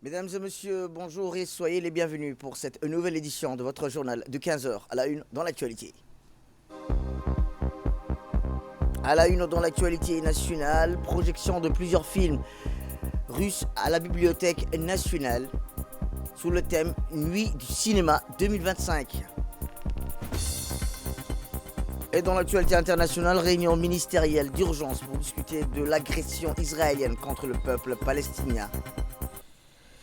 Mesdames et messieurs, bonjour et soyez les bienvenus pour cette nouvelle édition de votre journal de 15 h à la une dans l'actualité. À la une dans l'actualité nationale, projection de plusieurs films russes à la Bibliothèque nationale sous le thème Nuit du cinéma 2025. Et dans l'actualité internationale, réunion ministérielle d'urgence pour discuter de l'agression israélienne contre le peuple palestinien.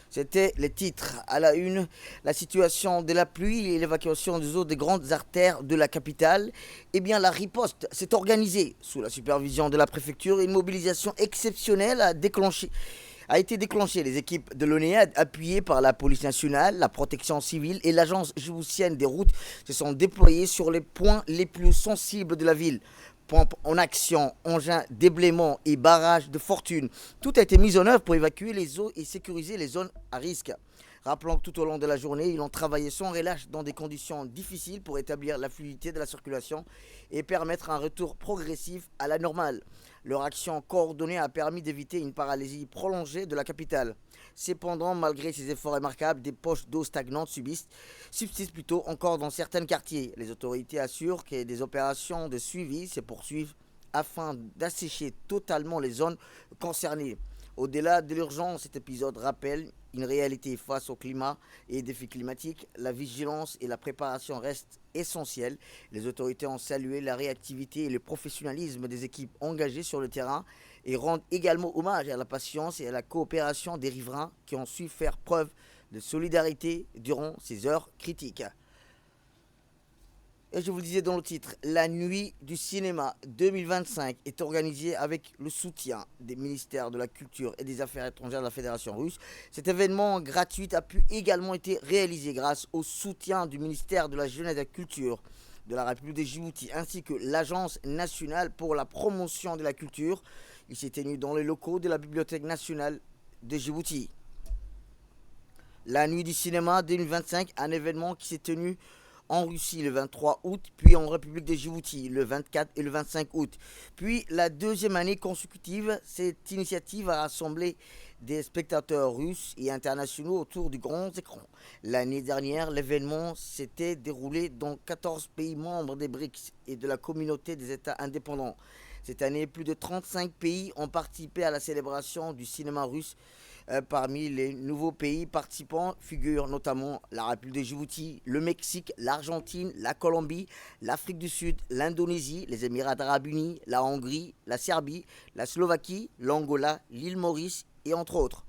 C'était les titres à la une, la situation de la pluie et l'évacuation des eaux des grandes artères de la capitale. Eh bien, la riposte s'est organisée sous la supervision de la préfecture. Une mobilisation exceptionnelle a été déclenchée. Les équipes de l'ONEAD, appuyées par la police nationale, la protection civile et l'agence djiboutienne des routes, se sont déployées sur les points les plus sensibles de la ville. Pompes en action, engins déblaiement et barrages de fortune. Tout a été mis en œuvre pour évacuer les eaux et sécuriser les zones à risque. Rappelons que tout au long de la journée, ils ont travaillé sans relâche dans des conditions difficiles pour établir la fluidité de la circulation et permettre un retour progressif à la normale. Leur action coordonnée a permis d'éviter une paralysie prolongée de la capitale. Cependant, malgré ces efforts remarquables, des poches d'eau stagnantes subsistent plutôt encore dans certains quartiers. Les autorités assurent que des opérations de suivi se poursuivent afin d'assécher totalement les zones concernées. Au-delà de l'urgence, cet épisode rappelle une réalité face au climat et aux défis climatiques. La vigilance et la préparation restent essentielles. Les autorités ont salué la réactivité et le professionnalisme des équipes engagées sur le terrain et rendent également hommage à la patience et à la coopération des riverains qui ont su faire preuve de solidarité durant ces heures critiques. Et je vous le disais dans le titre, la Nuit du cinéma 2025 est organisée avec le soutien des ministères de la Culture et des Affaires étrangères de la Fédération russe. Cet événement gratuit a pu également être réalisé grâce au soutien du ministère de la Jeunesse et de la Culture de la République de Djibouti ainsi que l'Agence nationale pour la promotion de la culture. Il s'est tenu dans les locaux de la Bibliothèque nationale de Djibouti. La Nuit du cinéma 2025, un événement qui s'est tenu en Russie le 23 août, puis en République de Djibouti le 24 et le 25 août. Puis la deuxième année consécutive, cette initiative a rassemblé des spectateurs russes et internationaux autour du grand écran. L'année dernière, l'événement s'était déroulé dans 14 pays membres des BRICS et de la communauté des États indépendants. Cette année, plus de 35 pays ont participé à la célébration du cinéma russe. Parmi les nouveaux pays participants figurent notamment la République de Djibouti, le Mexique, l'Argentine, la Colombie, l'Afrique du Sud, l'Indonésie, les Émirats arabes unis, la Hongrie, la Serbie, la Slovaquie, l'Angola, l'île Maurice et entre autres.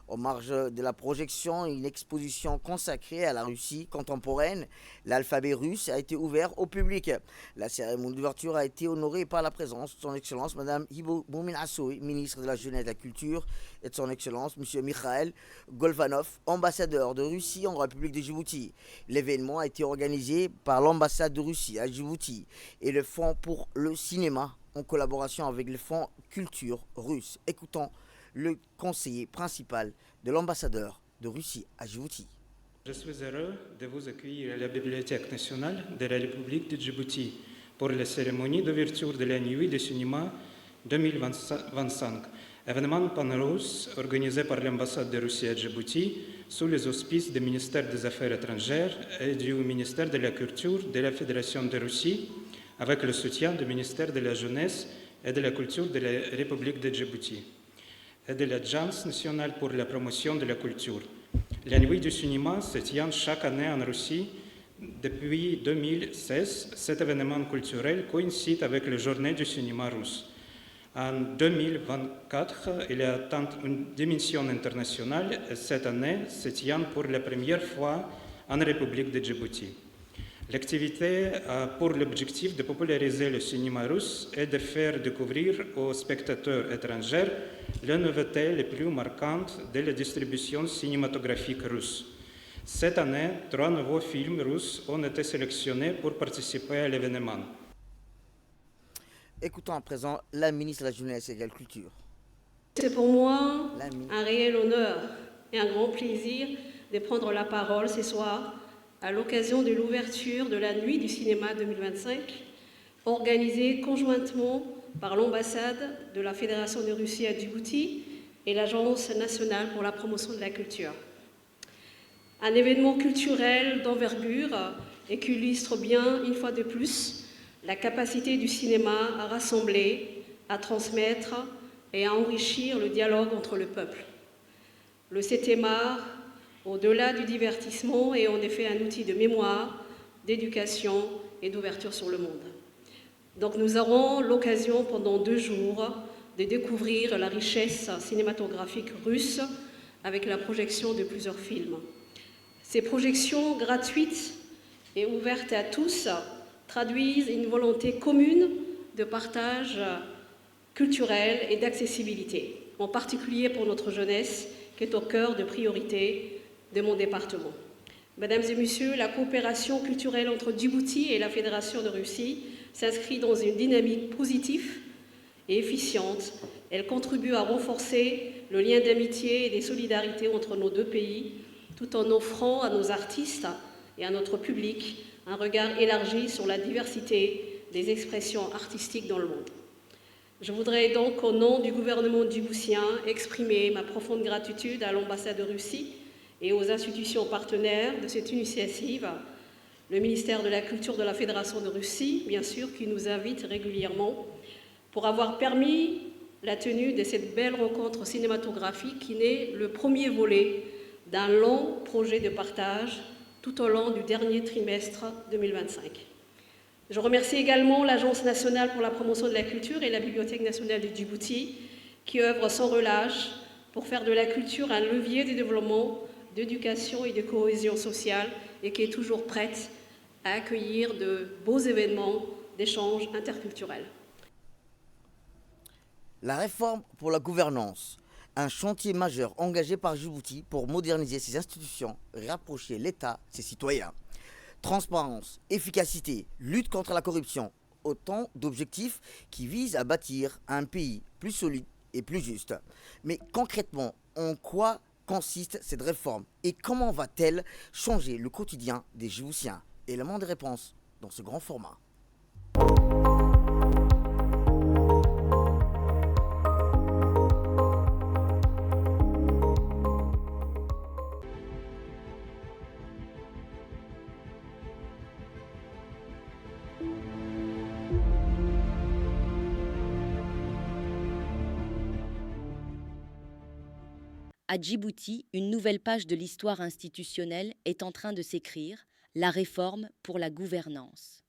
En marge de la projection, une exposition consacrée à la Russie contemporaine, l'alphabet russe, a été ouverte au public. La cérémonie d'ouverture a été honorée par la présence de son Excellence Mme Hibo Boumin Assoui, ministre de la Jeunesse et de la Culture, et de son Excellence M. Mikhail Golvanov, ambassadeur de Russie en République de Djibouti. L'événement a été organisé par l'ambassade de Russie à Djibouti et le Fonds pour le cinéma en collaboration avec le Fonds Culture russe. Écoutons le conseiller principal de l'ambassadeur de Russie à Djibouti. Je suis heureux de vous accueillir à la Bibliothèque nationale de la République de Djibouti pour la cérémonie d'ouverture de la Nuit du cinéma 2025, événement pan-russe organisé par l'ambassade de Russie à Djibouti sous les auspices du ministère des Affaires étrangères et du ministère de la Culture de la Fédération de Russie, avec le soutien du ministère de la Jeunesse et de la Culture de la République de Djibouti et de l'Agence nationale pour la promotion de la culture. La Nuit du cinéma se tient chaque année en Russie. Depuis 2016, cet événement culturel coïncide avec les Journées du cinéma russe. En 2024, il atteint une dimension internationale et cette année se tient pour la première fois en République de Djibouti. L'activité a pour l'objectif de populariser le cinéma russe et de faire découvrir aux spectateurs étrangers les nouveautés les plus marquantes de la distribution cinématographique russe. Cette année, 3 nouveaux films russes ont été sélectionnés pour participer à l'événement. Écoutons à présent la ministre de la Jeunesse et de la Culture. C'est pour moi un réel honneur et un grand plaisir de prendre la parole ce soir à l'occasion de l'ouverture de la Nuit du cinéma 2025, organisée conjointement par l'ambassade de la Fédération de Russie à Djibouti et l'Agence nationale pour la promotion de la culture. Un événement culturel d'envergure et qui illustre bien, une fois de plus, la capacité du cinéma à rassembler, à transmettre et à enrichir le dialogue entre le peuple. Le CETEMAR, au-delà du divertissement, est en effet un outil de mémoire, d'éducation et d'ouverture sur le monde. Donc nous aurons l'occasion pendant 2 jours de découvrir la richesse cinématographique russe avec la projection de plusieurs films. Ces projections gratuites et ouvertes à tous traduisent une volonté commune de partage culturel et d'accessibilité, en particulier pour notre jeunesse, qui est au cœur de priorité de mon département. Mesdames et messieurs, la coopération culturelle entre Djibouti et la Fédération de Russie s'inscrit dans une dynamique positive et efficiente. Elle contribue à renforcer le lien d'amitié et de solidarité entre nos 2 pays, tout en offrant à nos artistes et à notre public un regard élargi sur la diversité des expressions artistiques dans le monde. Je voudrais donc, au nom du gouvernement djiboutien, exprimer ma profonde gratitude à l'ambassade de Russie et aux institutions partenaires de cette initiative, le ministère de la Culture de la Fédération de Russie, bien sûr, qui nous invite régulièrement, pour avoir permis la tenue de cette belle rencontre cinématographique qui n'est le premier volet d'un long projet de partage tout au long du dernier trimestre 2025. Je remercie également l'Agence nationale pour la promotion de la culture et la Bibliothèque nationale de Djibouti qui œuvrent sans relâche pour faire de la culture un levier de développement, d'éducation et de cohésion sociale et qui est toujours prête à accueillir de beaux événements d'échanges interculturels. La réforme pour la gouvernance, un chantier majeur engagé par Djibouti pour moderniser ses institutions, rapprocher l'État, ses citoyens. Transparence, efficacité, lutte contre la corruption, autant d'objectifs qui visent à bâtir un pays plus solide et plus juste. Mais concrètement, en quoi consiste cette réforme et comment va-t-elle changer le quotidien des Djiboutiens? Élément de réponse dans ce grand format. À Djibouti, une nouvelle page de l'histoire institutionnelle est en train de s'écrire, la réforme pour la gouvernance.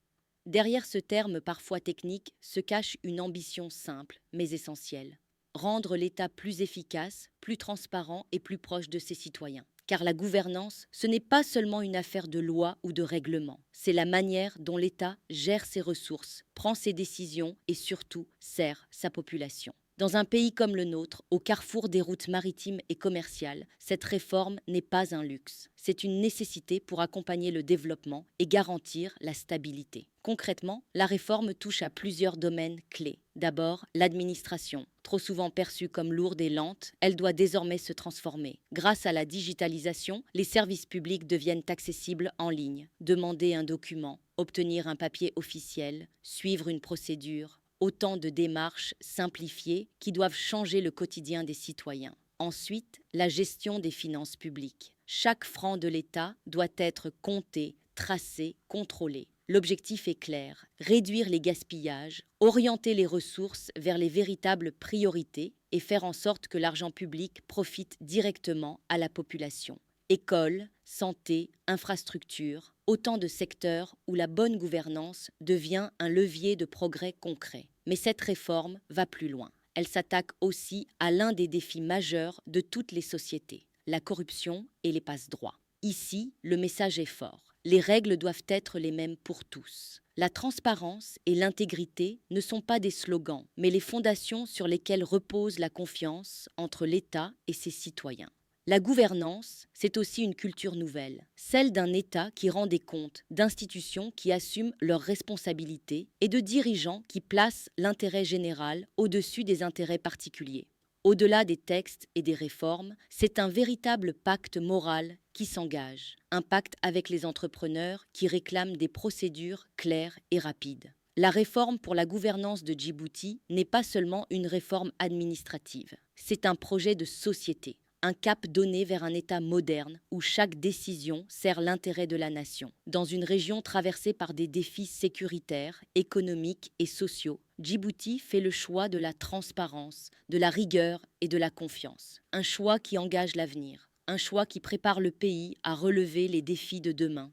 Derrière ce terme parfois technique se cache une ambition simple mais essentielle. Rendre l'État plus efficace, plus transparent et plus proche de ses citoyens. Car la gouvernance, ce n'est pas seulement une affaire de loi ou de règlement. C'est la manière dont l'État gère ses ressources, prend ses décisions et surtout sert sa population. Dans un pays comme le nôtre, au carrefour des routes maritimes et commerciales, cette réforme n'est pas un luxe. C'est une nécessité pour accompagner le développement et garantir la stabilité. Concrètement, la réforme touche à plusieurs domaines clés. D'abord, l'administration. Trop souvent perçue comme lourde et lente, elle doit désormais se transformer. Grâce à la digitalisation, les services publics deviennent accessibles en ligne. Demander un document, obtenir un papier officiel, suivre une procédure. Autant de démarches simplifiées qui doivent changer le quotidien des citoyens. Ensuite, la gestion des finances publiques. Chaque franc de l'État doit être compté, tracé, contrôlé. L'objectif est clair, réduire les gaspillages, orienter les ressources vers les véritables priorités et faire en sorte que l'argent public profite directement à la population. Écoles, santé, infrastructures, autant de secteurs où la bonne gouvernance devient un levier de progrès concret. Mais cette réforme va plus loin. Elle s'attaque aussi à l'un des défis majeurs de toutes les sociétés, la corruption et les passe-droits. Ici, le message est fort. Les règles doivent être les mêmes pour tous. La transparence et l'intégrité ne sont pas des slogans, mais les fondations sur lesquelles repose la confiance entre l'État et ses citoyens. La gouvernance, c'est aussi une culture nouvelle, celle d'un État qui rend des comptes, d'institutions qui assument leurs responsabilités et de dirigeants qui placent l'intérêt général au-dessus des intérêts particuliers. Au-delà des textes et des réformes, c'est un véritable pacte moral qui s'engage, un pacte avec les entrepreneurs qui réclament des procédures claires et rapides. La réforme pour la gouvernance de Djibouti n'est pas seulement une réforme administrative. C'est un projet de société, un cap donné vers un État moderne où chaque décision sert l'intérêt de la nation. Dans une région traversée par des défis sécuritaires, économiques et sociaux, Djibouti fait le choix de la transparence, de la rigueur et de la confiance. Un choix qui engage l'avenir, un choix qui prépare le pays à relever les défis de demain.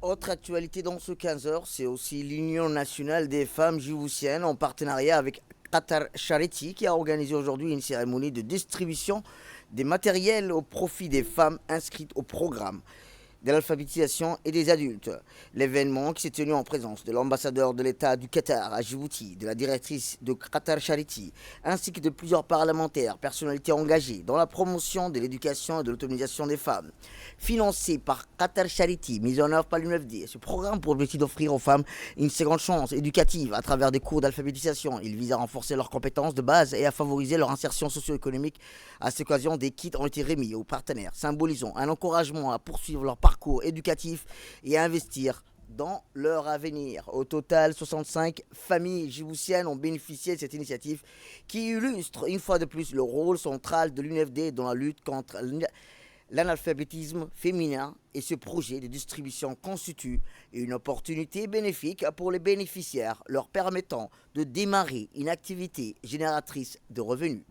Autre actualité dans ce 15h, c'est aussi l'Union nationale des femmes djiboutiennes en partenariat avec Qatar Charity qui a organisé aujourd'hui une cérémonie de distribution des matériels au profit des femmes inscrites au programme de l'alphabétisation et des adultes. L'événement qui s'est tenu en présence de l'ambassadeur de l'État du Qatar à Djibouti, de la directrice de Qatar Charity, ainsi que de plusieurs parlementaires, personnalités engagées dans la promotion de l'éducation et de l'autonomisation des femmes. Financé par Qatar Charity, mis en œuvre par l'UNFD, ce programme pour l'objectif d'offrir aux femmes une seconde chance éducative à travers des cours d'alphabétisation. Il vise à renforcer leurs compétences de base et à favoriser leur insertion socio-économique. À cette occasion, des kits ont été remis aux partenaires, symbolisant un encouragement à poursuivre leur parcours éducatif et à investir dans leur avenir. Au total, 65 familles djiboutiennes ont bénéficié de cette initiative qui illustre une fois de plus le rôle central de l'UNFD dans la lutte contre l'analphabétisme féminin, et ce projet de distribution constitue une opportunité bénéfique pour les bénéficiaires, leur permettant de démarrer une activité génératrice de revenus.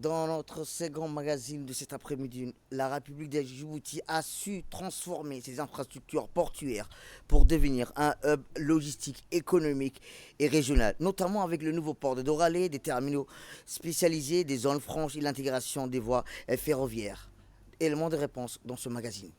Dans notre second magazine de cet après-midi, la République de Djibouti a su transformer ses infrastructures portuaires pour devenir un hub logistique, économique et régional, notamment avec le nouveau port de Doralé, des terminaux spécialisés, des zones franches et l'intégration des voies ferroviaires. Élément de réponse dans ce magazine.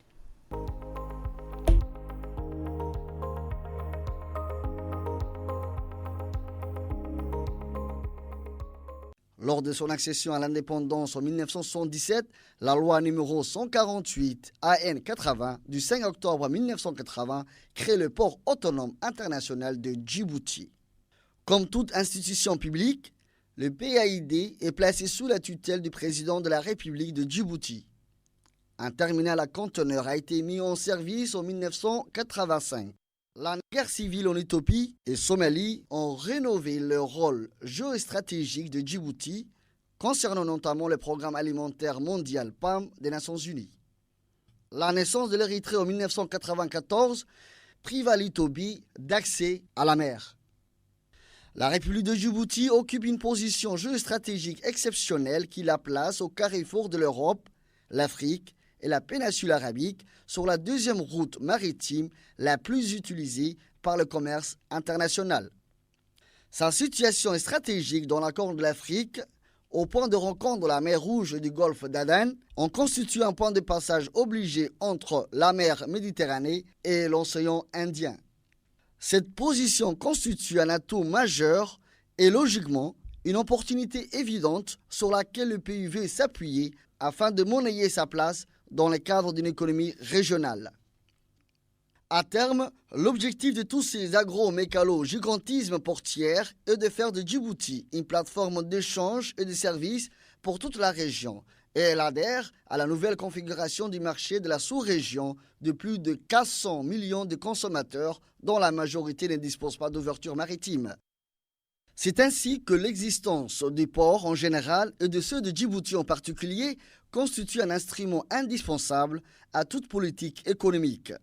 Lors de son accession à l'indépendance en 1977, la loi numéro 148 AN 80 du 5 octobre 1980 crée le port autonome international de Djibouti. Comme toute institution publique, le PAID est placé sous la tutelle du président de la République de Djibouti. Un terminal à conteneurs a été mis en service en 1985. La guerre civile en Éthiopie et Somalie ont rénové le rôle géostratégique de Djibouti concernant notamment le programme alimentaire mondial PAM des Nations Unies. La naissance de l'Érythrée en 1994 priva l'Éthiopie d'accès à la mer. La République de Djibouti occupe une position géostratégique exceptionnelle qui la place au carrefour de l'Europe, l'Afrique et la péninsule arabique sur la deuxième route maritime la plus utilisée par le commerce international. Sa situation est stratégique dans la Corne de l'Afrique, au point de rencontre de la mer Rouge et du golfe d'Aden, en constitue un point de passage obligé entre la mer Méditerranée et l'océan Indien. Cette position constitue un atout majeur et logiquement une opportunité évidente sur laquelle le pays veut s'appuyer afin de monnayer sa place dans le cadre d'une économie régionale. À terme, l'objectif de tous ces agro-mécalo-gigantismes portières est de faire de Djibouti une plateforme d'échange et de services pour toute la région, et elle adhère à la nouvelle configuration du marché de la sous-région de plus de 400 millions de consommateurs dont la majorité ne dispose pas d'ouverture maritime. C'est ainsi que l'existence des ports en général et de ceux de Djibouti en particulier constitue un instrument indispensable à toute politique économique.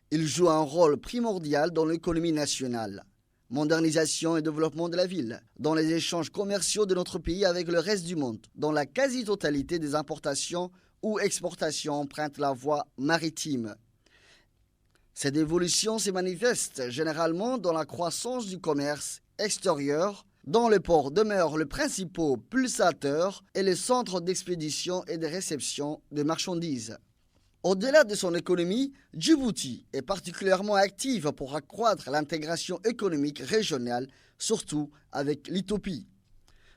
Il joue un rôle primordial dans l'économie nationale, modernisation et développement de la ville, dans les échanges commerciaux de notre pays avec le reste du monde, dans la quasi-totalité des importations ou exportations empruntent la voie maritime. Cette évolution se manifeste généralement dans la croissance du commerce extérieur, dont le port demeure le principal pulsateur et le centre d'expédition et de réception de marchandises. Au-delà de son économie, Djibouti est particulièrement active pour accroître l'intégration économique régionale, surtout avec l'Éthiopie.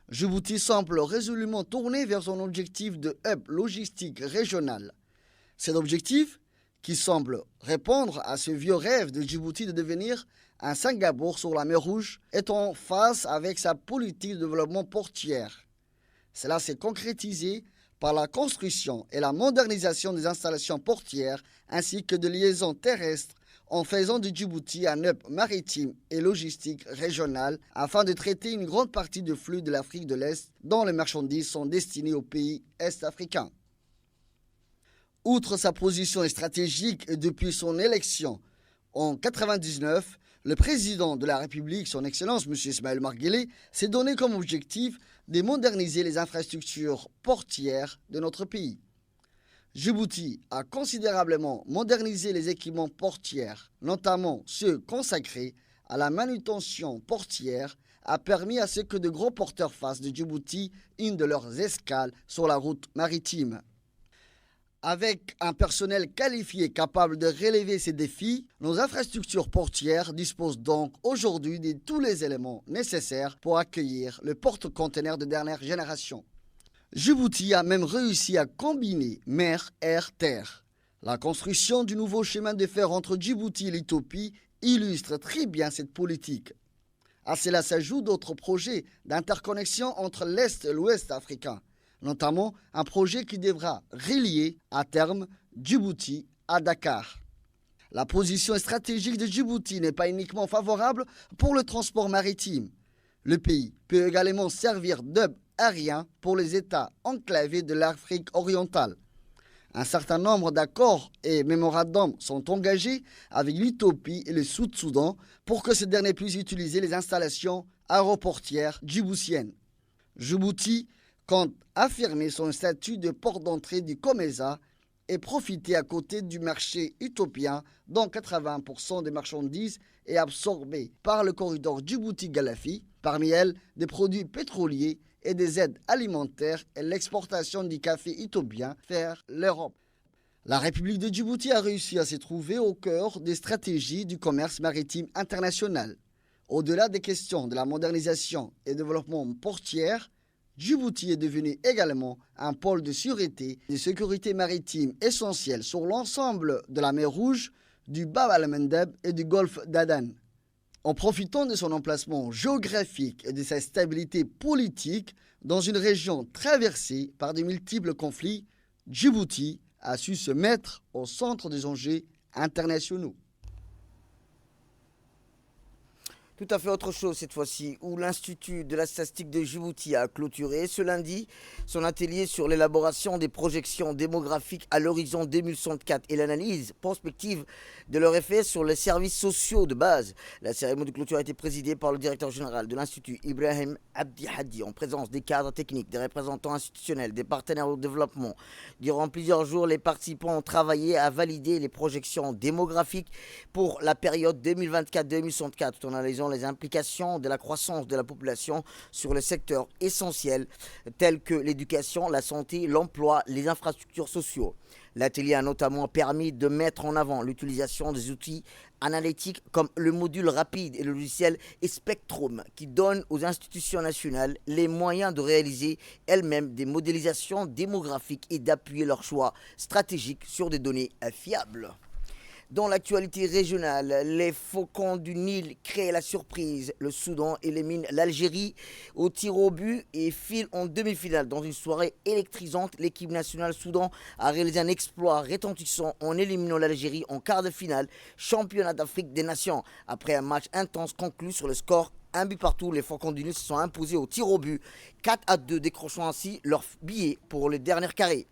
Djibouti semble résolument tourné vers son objectif de hub logistique régional. Cet objectif, qui semble répondre à ce vieux rêve de Djibouti de devenir un Singapour sur la mer Rouge, est en phase avec sa politique de développement portuaire. Cela s'est concrétisé par la construction et la modernisation des installations portières ainsi que de liaisons terrestres en faisant de Djibouti un hub maritime et logistique régional afin de traiter une grande partie du flux de l'Afrique de l'Est dont les marchandises sont destinées aux pays est-africains. Outre sa position stratégique depuis son élection en 1999, le président de la République, son Excellence M. Ismaël Marguelé, s'est donné comme objectif de moderniser les infrastructures portières de notre pays. Djibouti a considérablement modernisé les équipements portiers, notamment ceux consacrés à la manutention portière, a permis à ce que de gros porteurs fassent de Djibouti une de leurs escales sur la route maritime. Avec un personnel qualifié capable de relever ces défis, nos infrastructures portières disposent donc aujourd'hui de tous les éléments nécessaires pour accueillir le porte-conteneurs de dernière génération. Djibouti a même réussi à combiner mer, air, terre. La construction du nouveau chemin de fer entre Djibouti et l'Éthiopie illustre très bien cette politique. À cela s'ajoutent d'autres projets d'interconnexion entre l'Est et l'Ouest africain, notamment un projet qui devra relier à terme Djibouti à Dakar. La position stratégique de Djibouti n'est pas uniquement favorable pour le transport maritime. Le pays peut également servir d'hub aérien pour les États enclavés de l'Afrique orientale. Un certain nombre d'accords et mémorandums sont engagés avec l'Éthiopie et le Sud-Soudan pour que ces derniers puissent utiliser les installations aéroportières djiboutiennes. Djibouti compte affirmer son statut de port d'entrée du COMESA et profiter à côté du marché éthiopien dont 80% des marchandises est absorbé par le corridor Djibouti-Galafi, parmi elles des produits pétroliers et des aides alimentaires et l'exportation du café éthiopien vers l'Europe. La République de Djibouti a réussi à se trouver au cœur des stratégies du commerce maritime international. Au-delà des questions de la modernisation et développement portière, Djibouti est devenu également un pôle de sûreté et de sécurité maritime essentiel sur l'ensemble de la mer Rouge, du Bab el-Mandeb et du golfe d'Aden. En profitant de son emplacement géographique et de sa stabilité politique dans une région traversée par de multiples conflits, Djibouti a su se mettre au centre des enjeux internationaux. Tout à fait autre chose cette fois-ci, où l'Institut de la statistique de Djibouti a clôturé ce lundi son atelier sur l'élaboration des projections démographiques à l'horizon 2064 et l'analyse prospective de leur effet sur les services sociaux de base. La cérémonie de clôture a été présidée par le directeur général de l'Institut, Ibrahim Abdi Hadi, en présence des cadres techniques, des représentants institutionnels, des partenaires au développement. Durant plusieurs jours, les participants ont travaillé à valider les projections démographiques pour la période 2024-2064, tout en analysant les implications de la croissance de la population sur les secteurs essentiels tels que l'éducation, la santé, l'emploi, les infrastructures sociaux. L'atelier a notamment permis de mettre en avant l'utilisation des outils analytiques comme le module rapide et le logiciel Spectrum qui donnent aux institutions nationales les moyens de réaliser elles-mêmes des modélisations démographiques et d'appuyer leurs choix stratégiques sur des données fiables. Dans l'actualité régionale, les Faucons du Nil créent la surprise. Le Soudan élimine l'Algérie au tir au but et file en demi-finale. Dans une soirée électrisante, l'équipe nationale Soudan a réalisé un exploit retentissant en éliminant l'Algérie en quart de finale, championnat d'Afrique des Nations. Après un match intense conclu sur le score 1 but partout, les Faucons du Nil se sont imposés au tir au but 4-2, décrochant ainsi leur billet pour les dernières carrés.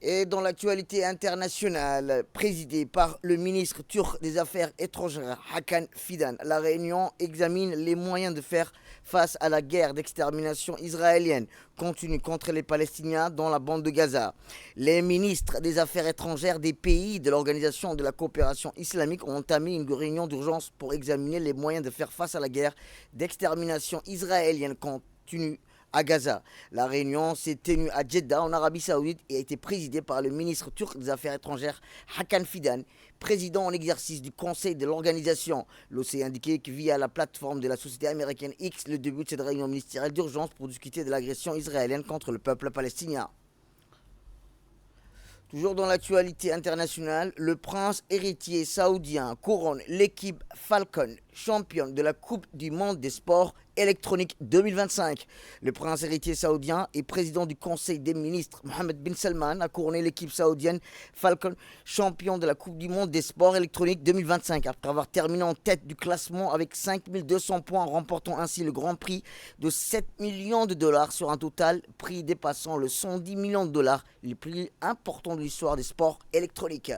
Et dans l'actualité internationale, présidée par le ministre turc des Affaires étrangères Hakan Fidan, la réunion examine les moyens de faire face à la guerre d'extermination israélienne continue contre les Palestiniens dans la bande de Gaza. Les ministres des Affaires étrangères des pays de l'Organisation de la coopération islamique ont entamé une réunion d'urgence pour examiner les moyens de faire face à la guerre d'extermination israélienne continue à Gaza. La réunion s'est tenue à Jeddah en Arabie Saoudite et a été présidée par le ministre turc des Affaires étrangères Hakan Fidan, président en exercice du Conseil de l'organisation. L'OCE a indiqué que via la plateforme de la société américaine X, le début de cette réunion ministérielle d'urgence pour discuter de l'agression israélienne contre le peuple palestinien. Toujours dans l'actualité internationale, le prince héritier saoudien couronne l'équipe Falcon, championne de la Coupe du monde des sports électroniques 2025. Le prince héritier saoudien et président du Conseil des ministres, Mohammed bin Salman, a couronné l'équipe saoudienne Falcon, champion de la Coupe du monde des sports électroniques 2025, après avoir terminé en tête du classement avec 5200 points, remportant ainsi le grand prix de 7 millions de dollars sur un total prix dépassant le 110 millions de dollars, le plus important de l'histoire des sports électroniques.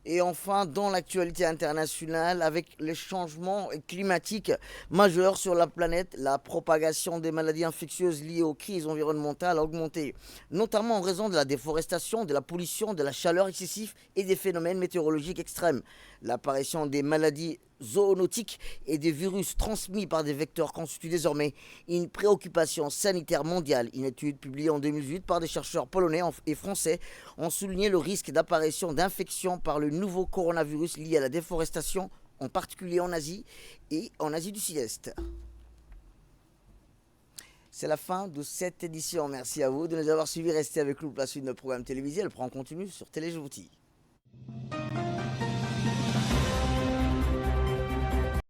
Et enfin, dans l'actualité internationale, avec les changements climatiques majeurs sur la planète, la propagation des maladies infectieuses liées aux crises environnementales a augmenté, notamment en raison de la déforestation, de la pollution, de la chaleur excessive et des phénomènes météorologiques extrêmes. L'apparition des maladies zoonotiques et des virus transmis par des vecteurs constitue désormais une préoccupation sanitaire mondiale. Une étude publiée en 2018 par des chercheurs polonais et français ont souligné le risque d'apparition d'infections par le nouveau coronavirus lié à la déforestation, en particulier en Asie et en Asie du Sud-Est. C'est la fin de cette édition. Merci à vous de nous avoir suivis. Restez avec nous pour la suite de notre programme télévisé. Elle prend en continu sur Télé Djibouti.